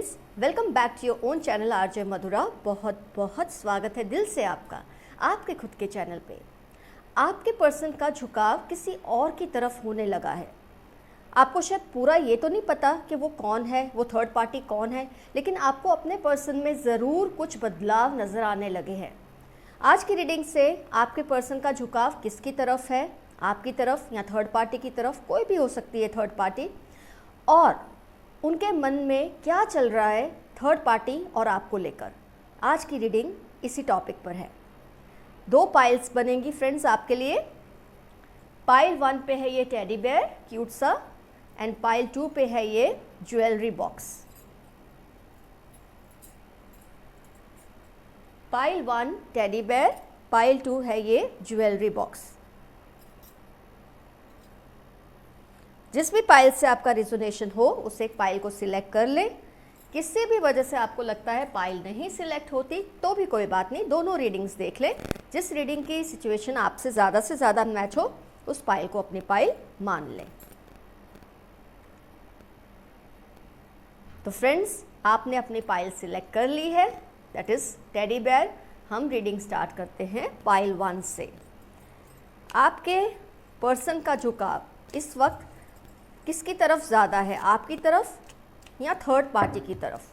Friends, welcome back to your own channel RJ Madhura. बहुत बहुत स्वागत है दिल से आपका आपके खुद के चैनल पे। आपके पर्सन का झुकाव किसी और की तरफ होने लगा है। आपको शायद पूरा ये तो नहीं पता कि वो कौन है, वो थर्ड पार्टी कौन है, लेकिन आपको अपने पर्सन में ज़रूर कुछ बदलाव नज़र आने लगे हैं। आज की रीडिंग से आपके पर्सन का झुकाव किसकी तरफ है, आपकी तरफ या थर्ड पार्टी की तरफ, कोई भी हो सकती है थर्ड पार्टी, और उनके मन में क्या चल रहा है थर्ड पार्टी और आपको लेकर। आज की रीडिंग इसी टॉपिक पर है। 2 पाइल्स बनेंगी फ्रेंड्स आपके लिए। पाइल 1 पे है ये टेडी बेयर क्यूट सा, एंड पाइल 2 पे है ये jewellery box. Pile 1 teddy bear, pile 2 है ये ज्वेलरी बॉक्स। जिस भी पाइल से आपका रिजोनेशन हो उस एक पाइल को सिलेक्ट कर लें। किसी भी वजह से आपको लगता है पाइल नहीं सिलेक्ट होती तो भी कोई बात नहीं, दोनों रीडिंग्स देख लें। जिस रीडिंग की सिचुएशन आपसे ज़्यादा से ज़्यादा मैच हो उस पाइल को अपनी पाइल मान लें। तो फ्रेंड्स, आपने अपनी पाइल सिलेक्ट कर ली है, दैट इज़ टेडी बेयर। हम रीडिंग स्टार्ट करते हैं पाइल 1 से। आपके पर्सन का झुकाव इस वक्त किसकी तरफ ज़्यादा है, आपकी तरफ या थर्ड पार्टी की तरफ?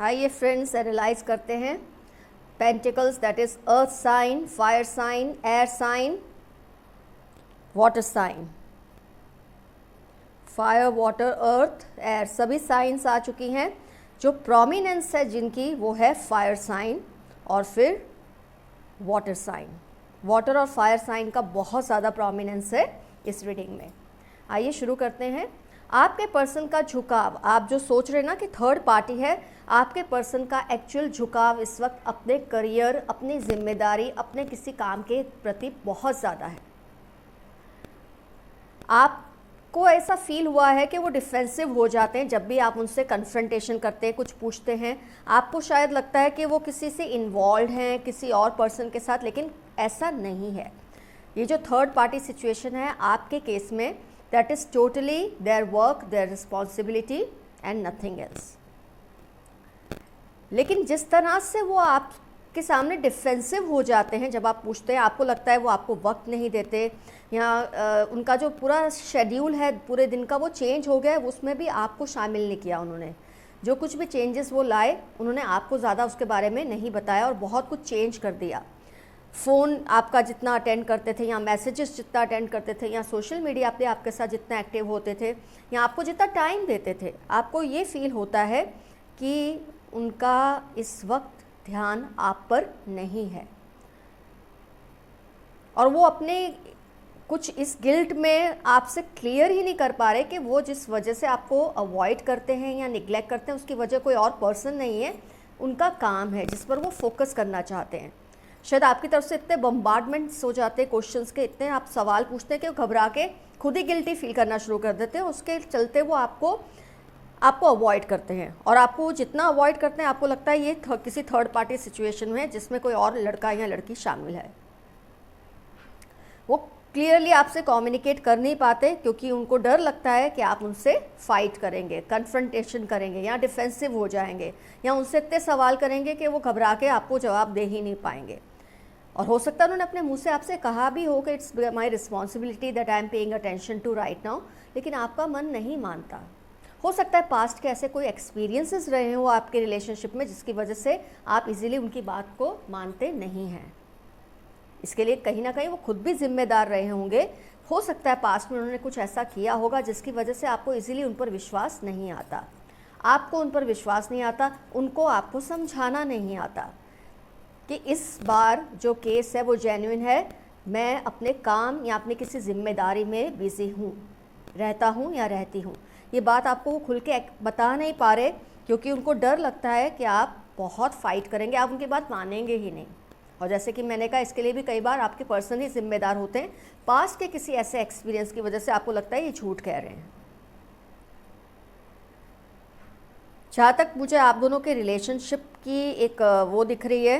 आइए फ्रेंड्स, एनालाइज करते हैं। Pentacles that is earth sign, fire sign, air sign, water sign. Fire, water, earth, air सभी साइंस आ चुकी हैं। जो प्रोमिनेंस है जिनकी वो है फायर साइन और फिर वाटर साइन। वाटर और फायर साइन का बहुत ज़्यादा प्रोमिनेंस है इस रीडिंग में। आइए शुरू करते हैं। आपके पर्सन का झुकाव, आप जो सोच रहे हैं ना कि थर्ड पार्टी है, आपके पर्सन का एक्चुअल झुकाव इस वक्त अपने करियर, अपनी जिम्मेदारी, अपने किसी काम के प्रति बहुत ज़्यादा है। आपको ऐसा फील हुआ है कि वो डिफेंसिव हो जाते हैं जब भी आप उनसे कन्फ्रंटेशन करते हैं, कुछ पूछते हैं। आपको शायद लगता है कि वो किसी से इन्वॉल्व हैं, किसी और पर्सन के साथ, लेकिन ऐसा नहीं है। ये जो थर्ड पार्टी सिचुएशन है आपके केस में, that is totally their work, their responsibility and nothing else. लेकिन जिस तरह से वो आपके सामने डिफेंसिव हो जाते हैं जब आप पूछते हैं, आपको लगता है वो आपको वक्त नहीं देते, या उनका जो पूरा शेड्यूल है पूरे दिन का वो चेंज हो गया है, उसमें भी आपको शामिल नहीं किया उन्होंने। जो कुछ भी चेंजेस वो लाए उन्होंने आपको ज़्यादा उसके बारे में नहीं बताया और बहुत कुछ चेंज कर दिया। फ़ोन आपका जितना अटेंड करते थे, या मैसेजेस जितना अटेंड करते थे, या सोशल मीडिया पे आपके साथ जितना एक्टिव होते थे, या आपको जितना टाइम देते थे, आपको ये फील होता है कि उनका इस वक्त ध्यान आप पर नहीं है। और वो अपने कुछ इस गिल्ट में आपसे क्लियर ही नहीं कर पा रहे कि वो जिस वजह से आपको अवॉइड करते हैं या निग्लेक्ट करते हैं उसकी वजह कोई और पर्सन नहीं है, उनका काम है जिस पर वो फोकस करना चाहते हैं। शायद आपकी तरफ से इतने बम्बार्डमेंट्स हो जाते हैं क्वेश्चंस के, इतने आप सवाल पूछते हैं कि वो घबरा के खुद ही गिल्टी फील करना शुरू कर देते हैं। उसके चलते वो आपको अवॉइड करते हैं, और आपको जितना अवॉइड करते हैं आपको लगता है ये किसी थर्ड पार्टी सिचुएशन में है जिसमें कोई और लड़का या लड़की शामिल है। वो क्लियरली आपसे कम्युनिकेट कर नहीं पाते क्योंकि उनको डर लगता है कि आप उनसे फाइट करेंगे, कन्फ्रंटेशन करेंगे, या डिफेंसिव हो जाएंगे, या उनसे इतने सवाल करेंगे कि वो घबरा के आपको जवाब दे ही नहीं पाएंगे। और हो सकता है उन्होंने अपने मुंह से आपसे कहा भी हो कि it's my responsibility that I am paying attention to right now, लेकिन आपका मन नहीं मानता। हो सकता है पास्ट के ऐसे कोई एक्सपीरियंसेस रहे हो आपके रिलेशनशिप में जिसकी वजह से आप इजीली उनकी बात को मानते नहीं हैं। इसके लिए कहीं ना कहीं वो खुद भी जिम्मेदार रहे होंगे। हो सकता है पास्ट में उन्होंने कुछ ऐसा किया होगा जिसकी वजह से आपको इजीली उन पर विश्वास नहीं आता। आपको उन पर विश्वास नहीं आता, उनको आपको समझाना नहीं आता कि इस बार जो केस है वो जेन्युइन है, मैं अपने काम या अपनी किसी जिम्मेदारी में बिजी हूँ, रहता हूँ या रहती हूँ। ये बात आपको वो खुल के बता नहीं पा रहे क्योंकि उनको डर लगता है कि आप बहुत फाइट करेंगे, आप उनकी बात मानेंगे ही नहीं। और जैसे कि मैंने कहा, इसके लिए भी कई बार आपके पर्सन ही जिम्मेदार होते हैं। पास्ट के किसी ऐसे एक्सपीरियंस की वजह से आपको लगता है ये झूठ कह रहे हैं। जहाँ तक मुझे आप दोनों के रिलेशनशिप की एक वो दिख रही है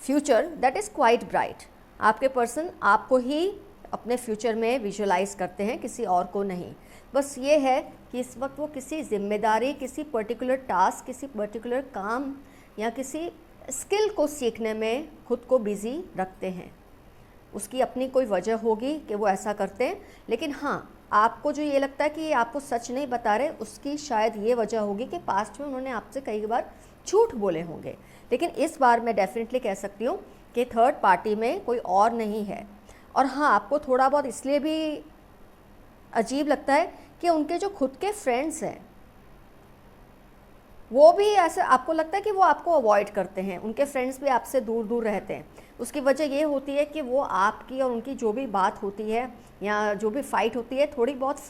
future, that is quite bright. आपके पर्सन आपको ही अपने फ्यूचर में विजुअलाइज करते हैं, किसी और को नहीं। बस ये है कि इस वक्त वो किसी जिम्मेदारी, किसी पर्टिकुलर टास्क, किसी पर्टिकुलर काम या किसी स्किल को सीखने में खुद को बिज़ी रखते हैं। उसकी अपनी कोई वजह होगी कि वो ऐसा करते हैं, लेकिन हाँ, आपको जो ये लगता है कि ये आपको सच नहीं बता रहे, उसकी शायद ये वजह होगी कि पास्ट में उन्होंने आपसे कई बार झूठ बोले होंगे। लेकिन इस बार मैं डेफिनेटली कह सकती हूँ कि थर्ड पार्टी में कोई और नहीं है। और हाँ, आपको थोड़ा बहुत इसलिए भी अजीब लगता है कि उनके जो खुद के फ्रेंड्स हैं वो भी ऐसे आपको लगता है कि वो आपको अवॉइड करते हैं, उनके फ्रेंड्स भी आपसे दूर दूर रहते हैं। उसकी वजह ये होती है कि वो आपकी और उनकी जो भी बात होती है या जो भी फाइट होती है, थोड़ी बहुत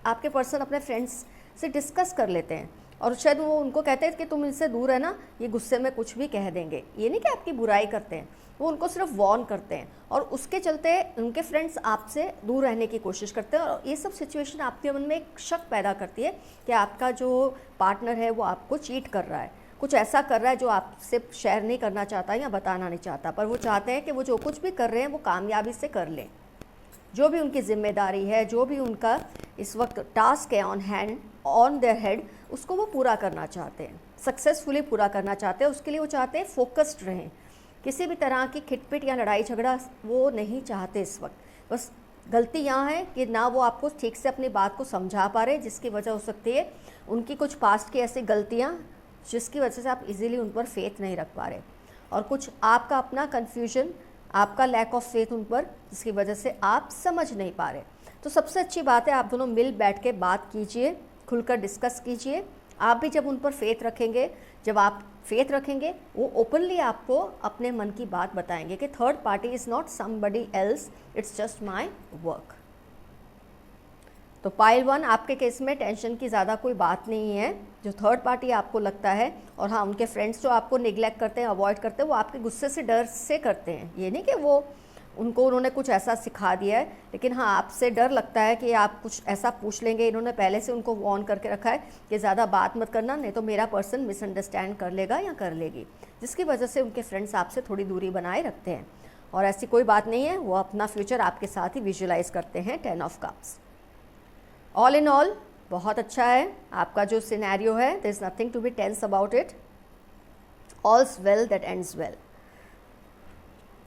आपके पर्सन अपने फ्रेंड्स से डिस्कस कर लेते हैं और शायद वो उनको कहते हैं कि तुम इनसे दूर है ना, ये गुस्से में कुछ भी कह देंगे। ये नहीं कि आपकी बुराई करते हैं, वो उनको सिर्फ वॉर्न करते हैं और उसके चलते उनके फ्रेंड्स आपसे दूर रहने की कोशिश करते हैं। और ये सब सिचुएशन आपके मन में एक शक पैदा करती है कि आपका जो पार्टनर है वो आपको चीट कर रहा है, कुछ ऐसा कर रहा है जो आपसे शेयर नहीं करना चाहता या बताना नहीं चाहता, पर वो चाहते हैं कि वो जो कुछ भी कर रहे हैं वो कामयाबी से कर लें। जो भी उनकी जिम्मेदारी है, जो भी उनका इस वक्त टास्क है ऑन देयर हेड, उसको वो पूरा करना चाहते हैं, सक्सेसफुली पूरा करना चाहते हैं। उसके लिए वो चाहते हैं फोकस्ड रहें, किसी भी तरह की खिटपिट या लड़ाई झगड़ा वो नहीं चाहते इस वक्त। बस गलती यहाँ है कि ना वो आपको ठीक से अपनी बात को समझा पा रहे, जिसकी वजह हो सकती है उनकी कुछ पास्ट की ऐसी गलतियाँ जिसकी वजह से आप इजीली उन पर फेथ नहीं रख पा रहे, और कुछ आपका अपना कन्फ्यूजन, आपका लैक ऑफ फेथ उन पर, जिसकी वजह से आप समझ नहीं पा रहे। तो सबसे अच्छी बात है आप दोनों मिल बैठ के बात कीजिए, खुलकर डिस्कस कीजिए। आप भी जब उन पर फेथ रखेंगे, जब आप फेथ रखेंगे, वो ओपनली आपको अपने मन की बात बताएंगे कि third party is not somebody else, it's just my work. तो पाइल 1, आपके केस में टेंशन की ज़्यादा कोई बात नहीं है। जो थर्ड पार्टी आपको लगता है, और हाँ, उनके फ्रेंड्स जो आपको निगलेक्ट करते हैं, अवॉइड करते हैं, वो आपके गुस्से से, डर से करते हैं। ये नहीं कि वो उन्होंने कुछ ऐसा सिखा दिया है, लेकिन हाँ, आपसे डर लगता है कि आप कुछ ऐसा पूछ लेंगे। इन्होंने पहले से उनको वॉर्न करके रखा है कि ज़्यादा बात मत करना, नहीं तो मेरा पर्सन मिसअंडरस्टैंड कर लेगा या कर लेगी, जिसकी वजह से उनके फ्रेंड्स आपसे थोड़ी दूरी बनाए रखते हैं। और ऐसी कोई बात नहीं है, वो अपना फ्यूचर आपके साथ ही विजुअलाइज करते हैं। 10 of cups. All in all बहुत अच्छा है आपका जो सिनेरियो है, there is nothing to be tense about it, all's well that ends well.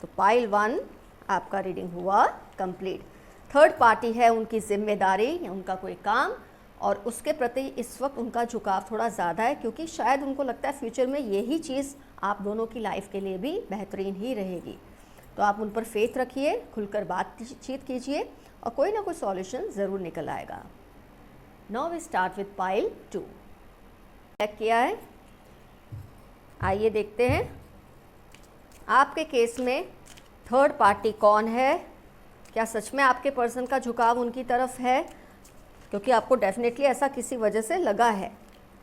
तो पाइल 1 आपका रीडिंग हुआ कंप्लीट। थर्ड पार्टी है, उनकी जिम्मेदारी या उनका कोई काम, और उसके प्रति इस वक्त उनका झुकाव थोड़ा ज़्यादा है, क्योंकि शायद उनको लगता है फ्यूचर में यही चीज़ आप दोनों की लाइफ के लिए भी बेहतरीन ही रहेगी। तो आप उन पर फेथ रखिए, खुलकर बातचीत कीजिए और कोई ना कोई सॉल्यूशन ज़रूर निकल आएगा। Now we start with pile 2। Check किया है, आइए देखते हैं आपके केस में थर्ड पार्टी कौन है। क्या सच में आपके पर्सन का झुकाव उनकी तरफ है? क्योंकि आपको डेफिनेटली ऐसा किसी वजह से लगा है,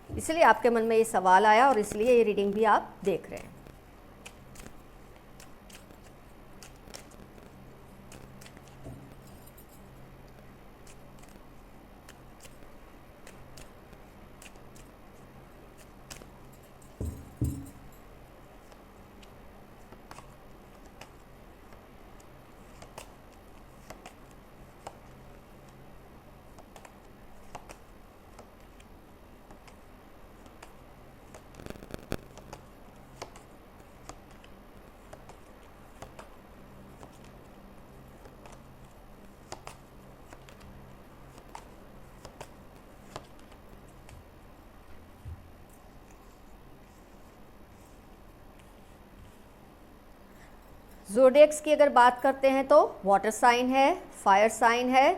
इसलिए आपके मन में ये सवाल आया और इसलिए ये रीडिंग भी आप देख रहे हैं। ज़ोडिएक्स की अगर बात करते हैं तो वाटर साइन है, फायर साइन है,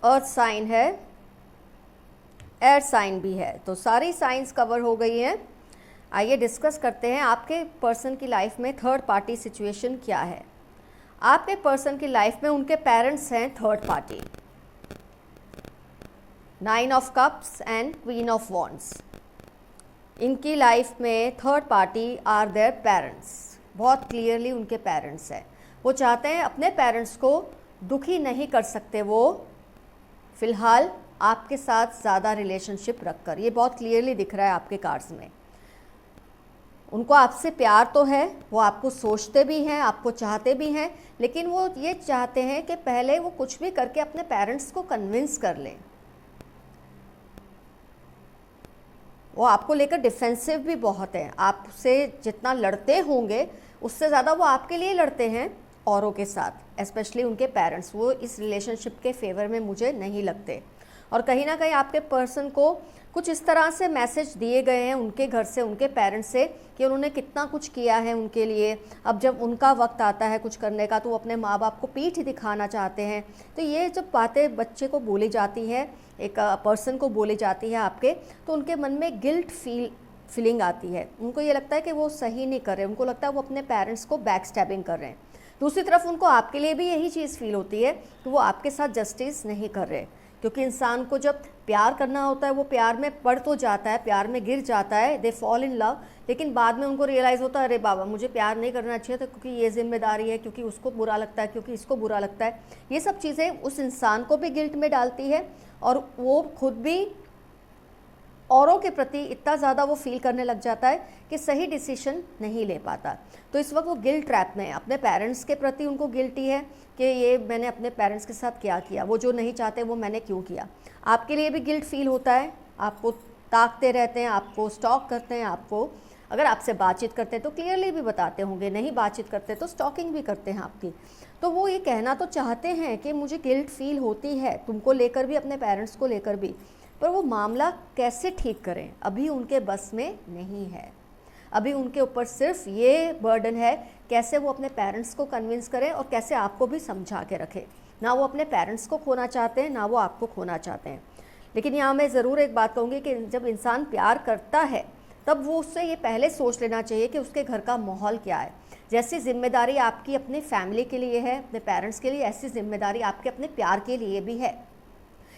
अर्थ साइन है, एयर साइन भी है। तो सारी साइंस कवर हो गई हैं। आइए डिस्कस करते हैं आपके पर्सन की लाइफ में थर्ड पार्टी सिचुएशन क्या है। आपके पर्सन की लाइफ में उनके पेरेंट्स हैं third party, 9 of cups and queen of wands. इनकी लाइफ में third party are their parents, बहुत क्लियरली उनके पेरेंट्स हैं। वो चाहते हैं अपने पेरेंट्स को दुखी नहीं कर सकते वो फ़िलहाल आपके साथ ज़्यादा रिलेशनशिप रखकर, ये बहुत क्लियरली दिख रहा है आपके कार्ड्स में। उनको आपसे प्यार तो है, वो आपको सोचते भी हैं, आपको चाहते भी हैं, लेकिन वो ये चाहते हैं कि पहले वो कुछ भी करके अपने पेरेंट्स को कन्विंस कर लें। वो आपको लेकर डिफेंसिव भी बहुत है, आपसे जितना लड़ते होंगे उससे ज़्यादा वो आपके लिए लड़ते हैं औरों के साथ, स्पेशली उनके पेरेंट्स। वो इस रिलेशनशिप के फेवर में मुझे नहीं लगते। और कहीं ना कहीं आपके पर्सन को कुछ इस तरह से मैसेज दिए गए हैं उनके घर से, उनके पेरेंट्स से, कि उन्होंने कितना कुछ किया है उनके लिए। अब जब उनका वक्त आता है कुछ करने का तो वो अपने माँ बाप को पीठ दिखाना चाहते हैं। तो ये जब बातें बच्चे को बोली जाती हैं, एक पर्सन को बोली जाती है आपके, तो उनके मन में गिल्ट फीलिंग आती है। उनको ये लगता है कि वो सही नहीं कर रहे, उनको लगता है वो अपने पेरेंट्स को बैक स्टैबिंग कर रहे हैं। दूसरी तरफ उनको आपके लिए भी यही चीज़ फील होती है कि वो आपके साथ जस्टिस नहीं कर रहे, क्योंकि इंसान को जब प्यार करना होता है वो प्यार में पड़ तो जाता है, प्यार में गिर जाता है, दे फॉल इन लव, लेकिन बाद में उनको रियलाइज़ होता है अरे बाबा मुझे प्यार नहीं करना चाहिए था, क्योंकि ये जिम्मेदारी है, क्योंकि उसको बुरा लगता है, क्योंकि इसको बुरा लगता है। ये सब चीज़ें उस इंसान को भी गिल्ट में डालती है और वो खुद भी औरों के प्रति इतना ज़्यादा वो फील करने लग जाता है कि सही डिसीजन नहीं ले पाता। तो इस वक्त वो गिल्ट ट्रैप में है। अपने पेरेंट्स के प्रति उनको गिल्टी है कि ये मैंने अपने पेरेंट्स के साथ क्या किया, वो जो नहीं चाहते वो मैंने क्यों किया। आपके लिए भी गिल्ट फील होता है, आपको ताकते रहते हैं, आपको स्टॉक करते हैं, आपको अगर आपसे बातचीत करते हैं तो क्लियरली भी बताते होंगे, नहीं बातचीत करते तो स्टॉकिंग भी करते हैं आपकी। तो वो ये कहना तो चाहते हैं कि मुझे गिल्ट फील होती है तुमको लेकर भी, अपने पेरेंट्स को लेकर भी, पर वो मामला कैसे ठीक करें अभी उनके बस में नहीं है। अभी उनके ऊपर सिर्फ ये बर्डन है कैसे वो अपने पेरेंट्स को कन्विंस करें और कैसे आपको भी समझा के रखें। ना वो अपने पेरेंट्स को खोना चाहते हैं, ना वो आपको खोना चाहते हैं। लेकिन यहाँ मैं ज़रूर एक बात कहूँगी कि जब इंसान प्यार करता है तब वो उससे ये पहले सोच लेना चाहिए कि उसके घर का माहौल क्या है। जैसी जिम्मेदारी आपकी अपनी फैमिली के लिए है, अपने पेरेंट्स के लिए, ऐसी जिम्मेदारी आपके अपने प्यार के लिए भी है।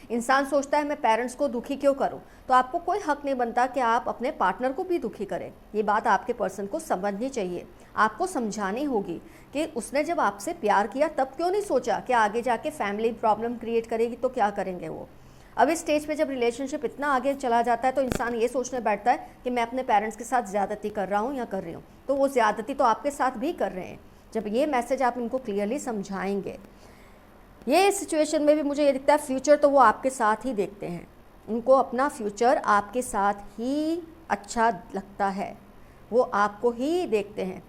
इंसान सोचता है मैं पेरेंट्स को दुखी क्यों करूं, तो आपको कोई हक नहीं बनता कि आप अपने पार्टनर को भी दुखी करें। ये बात आपके पर्सन को समझनी चाहिए, आपको समझानी होगी कि उसने जब आपसे प्यार किया तब क्यों नहीं सोचा कि आगे जाके फैमिली प्रॉब्लम क्रिएट करेगी तो क्या करेंगे वो। अब इस स्टेज पे जब रिलेशनशिप इतना आगे चला जाता है तो इंसान ये सोचने बैठता है कि मैं अपने पेरेंट्स के साथ ज़्यादती कर रहा हूँ या कर रही हूँ, तो वो ज़्यादती तो आपके साथ भी कर रहे हैं। जब ये मैसेज आप इनको क्लियरली समझाएंगे, ये सिचुएशन में भी मुझे ये दिखता है फ्यूचर तो वो आपके साथ ही देखते हैं, उनको अपना फ्यूचर आपके साथ ही अच्छा लगता है, वो आपको ही देखते हैं।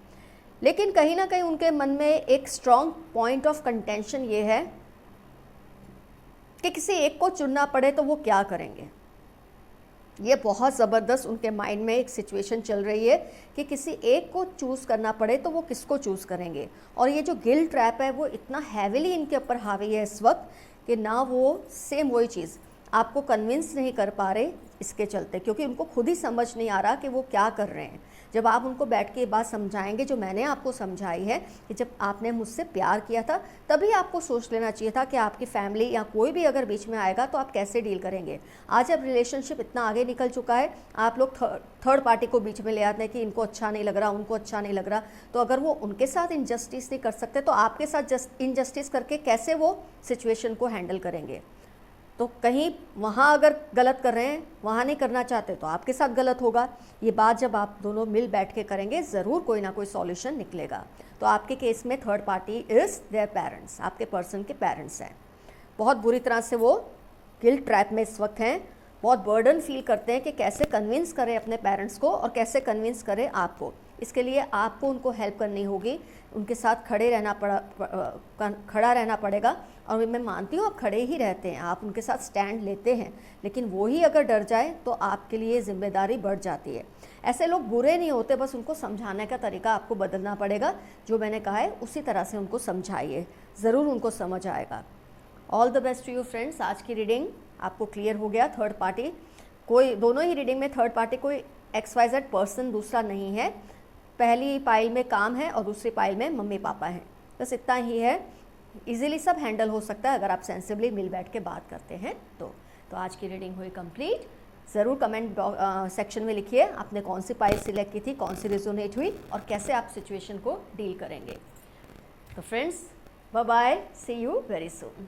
लेकिन कहीं ना कहीं उनके मन में एक स्ट्रॉन्ग पॉइंट ऑफ कंटेंशन ये है कि किसी एक को चुनना पड़े तो वो क्या करेंगे। ये बहुत ज़बरदस्त उनके माइंड में एक सिचुएशन चल रही है कि किसी एक को चूज़ करना पड़े तो वो किसको चूज़ करेंगे। और ये जो गिल्ट ट्रैप है वो इतना हैविली इनके ऊपर हावी है इस वक्त कि ना वो सेम वही चीज़ आपको कन्विंस नहीं कर पा रहे इसके चलते, क्योंकि उनको खुद ही समझ नहीं आ रहा कि वो क्या कर रहे हैं। जब आप उनको बैठ के ये बात समझाएंगे जो मैंने आपको समझाई है कि जब आपने मुझसे प्यार किया था तभी आपको सोच लेना चाहिए था कि आपकी फैमिली या कोई भी अगर बीच में आएगा तो आप कैसे डील करेंगे। आज जब रिलेशनशिप इतना आगे निकल चुका है, आप लोग थर्ड पार्टी को बीच में ले आते हैं कि इनको अच्छा नहीं लग रहा, उनको अच्छा नहीं लग रहा। तो अगर वो उनके साथ इनजस्टिस नहीं कर सकते तो आपके साथ इनजस्टिस करके कैसे वो सिचुएशन को हैंडल करेंगे। तो कहीं वहाँ अगर गलत कर रहे हैं, वहाँ नहीं करना चाहते तो आपके साथ गलत होगा। ये बात जब आप दोनों मिल बैठ के करेंगे ज़रूर कोई ना कोई सॉल्यूशन निकलेगा। तो आपके केस में third party is their parents, आपके पर्सन के पेरेंट्स हैं। बहुत बुरी तरह से वो गिल्ट ट्रैप में इस वक्त हैं, बहुत बर्डन फील करते हैं कि कैसे कन्विंस करें अपने पेरेंट्स को और कैसे कन्विंस करें आपको। इसके लिए आपको उनको हेल्प करनी होगी, उनके साथ खड़ा रहना पड़ेगा। और मैं मानती हूँ आप खड़े ही रहते हैं, आप उनके साथ स्टैंड लेते हैं, लेकिन वो ही अगर डर जाए तो आपके लिए जिम्मेदारी बढ़ जाती है। ऐसे लोग बुरे नहीं होते, बस उनको समझाने का तरीका आपको बदलना पड़ेगा। जो मैंने कहा है उसी तरह से उनको समझाइए, ज़रूर उनको समझ आएगा। All the best to you friends. आज की रीडिंग आपको क्लियर हो गया। थर्ड पार्टी कोई, दोनों ही रीडिंग में थर्ड पार्टी कोई XYZ पर्सन दूसरा नहीं है। पहली पाइल में काम है और दूसरी पाइल में मम्मी पापा हैं, बस इतना ही है। इजीली सब हैंडल हो सकता है अगर आप सेंसिबली मिल बैठ के बात करते हैं तो आज की रीडिंग हुई कंप्लीट। ज़रूर कमेंट सेक्शन में लिखिए आपने कौन सी पाइल सिलेक्ट की थी, कौन सी रिजोनेट हुई और कैसे आप सिचुएशन को डील करेंगे। तो friends, bye bye, see you very soon.